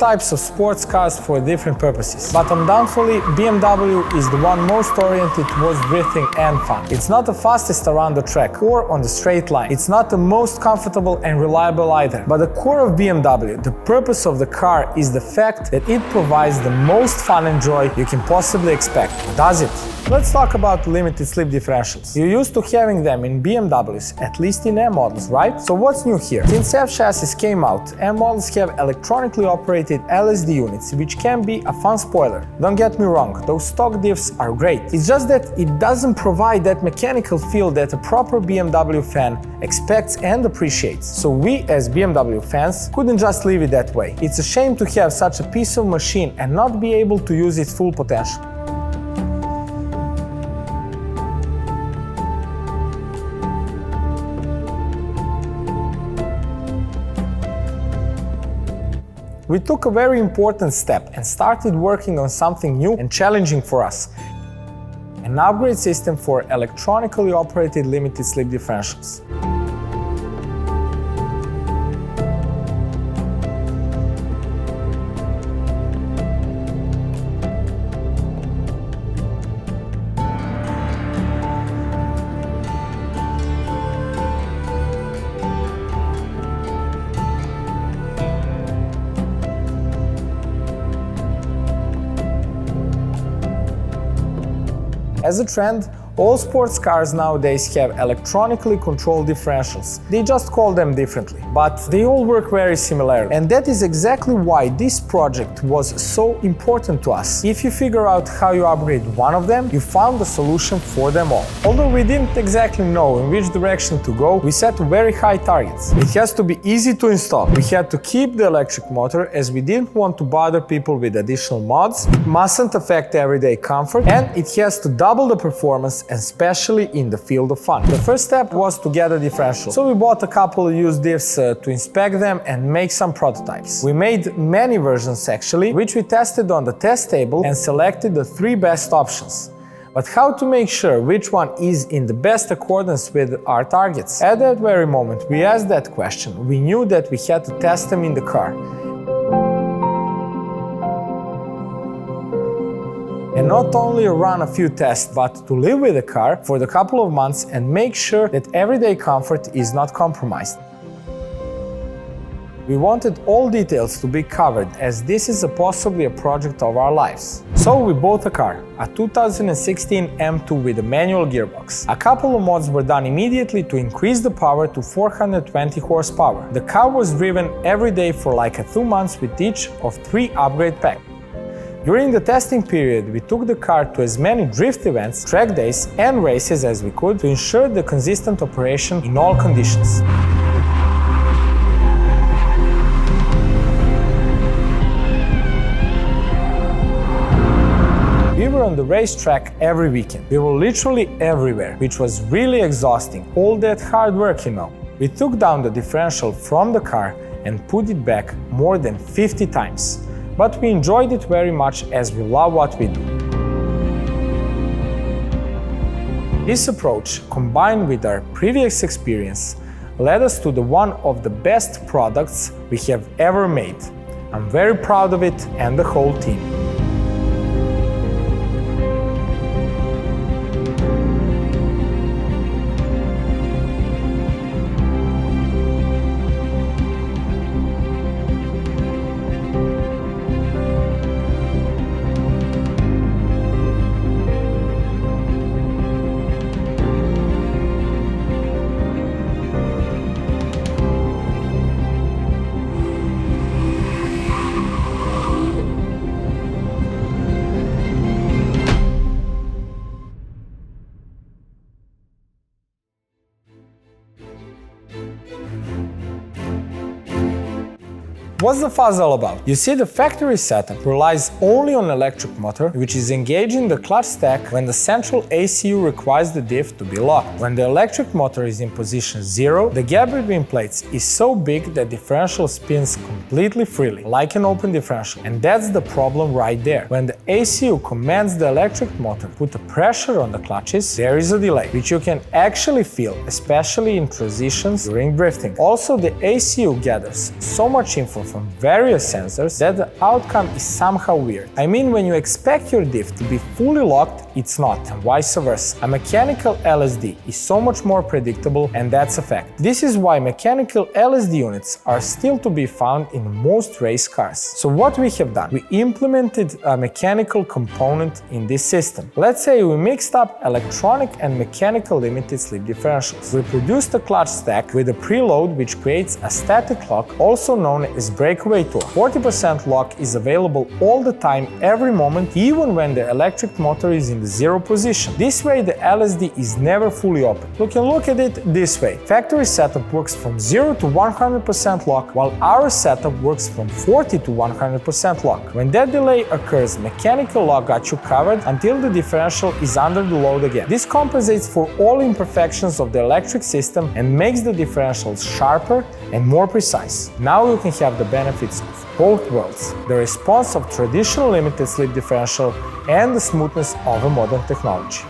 types of sports cars for different purposes, but undoubtedly BMW is the one most oriented towards drifting and fun. It's not the fastest around the track or on the straight line. It's not the most comfortable and reliable either. But the core of BMW, the purpose of the car, is the fact that it provides the most fun and joy you can possibly expect. Does it? Let's talk about limited slip differentials. You're used to having them in BMWs, at least in M models, right? So what's new here? Since F chassis came out, M models have electronically operated LSD units, which can be a fun spoiler. Don't get me wrong, those stock diffs are great. It's just that it doesn't provide that mechanical feel that a proper BMW fan expects and appreciates. So we as BMW fans couldn't just leave it that way. It's a shame to have such a piece of machine and not be able to use its full potential. We took a very important step and started working on something new and challenging for us: an upgrade system for electronically operated limited slip differentials. As a trend, all sports cars nowadays have electronically controlled differentials. They just call them differently, but they all work very similarly. And that is exactly why this project was so important to us. If you figure out how you upgrade one of them, you found a solution for them all. Although we didn't exactly know in which direction to go, we set very high targets. It has to be easy to install. We had to keep the electric motor, as we didn't want to bother people with additional mods. It mustn't affect everyday comfort, and it has to double the performance, especially in the field of fun. The first step was to get a differential, so we bought a couple of used diffs to inspect them and make some prototypes. We made many versions actually, which we tested on the test table and selected the 3 best options. But how to make sure which one is in the best accordance with our targets? At that very moment we asked that question, we knew that we had to test them in the car. And not only run a few tests, but to live with the car for a couple of months and make sure that everyday comfort is not compromised. We wanted all details to be covered, as this is possibly a project of our lives. So we bought a car, a 2016 M2 with a manual gearbox. A couple of mods were done immediately to increase the power to 420 horsepower. The car was driven every day for like 2 months with each of 3 upgrade packs. During the testing period, we took the car to as many drift events, track days and races as we could to ensure the consistent operation in all conditions. We were on the racetrack every weekend. We were literally everywhere, which was really exhausting. All that hard work, you know. We took down the differential from the car and put it back more than 50 times. But we enjoyed it very much, as we love what we do. This approach, combined with our previous experience, led us to one of the best products we have ever made. I'm very proud of it and the whole team. What's the fuzz all about? You see, the factory setup relies only on electric motor, which is engaged in the clutch stack when the central ECU requires the diff to be locked. When the electric motor is in position 0, the gap between plates is so big that differential spins completely freely, like an open differential. And that's the problem right there. When the ECU commands the electric motor to put the pressure on the clutches, there is a delay, which you can actually feel, especially in transitions during drifting. Also, the ECU gathers so much info from various sensors that the outcome is somehow weird. I mean, when you expect your diff to be fully locked, it's not, and vice versa. A mechanical LSD is so much more predictable, and that's a fact. This is why mechanical LSD units are still to be found in most race cars. So what we have done? We implemented a mechanical component in this system. Let's say we mixed up electronic and mechanical limited slip differentials. We produced a clutch stack with a preload which creates a static lock, also known as breakaway torque. 40% lock is available all the time, every moment, even when the electric motor is in the zero position. This way the LSD is never fully open. You can look at it this way. Factory setup works from 0 to 100% lock, while our setup works from 40 to 100% lock. When that delay occurs, mechanical lock got you covered until the differential is under the load again. This compensates for all imperfections of the electric system and makes the differentials sharper and more precise. Now you can have the benefits of both worlds: the response of traditional limited slip differential and the smoothness of a modern technology.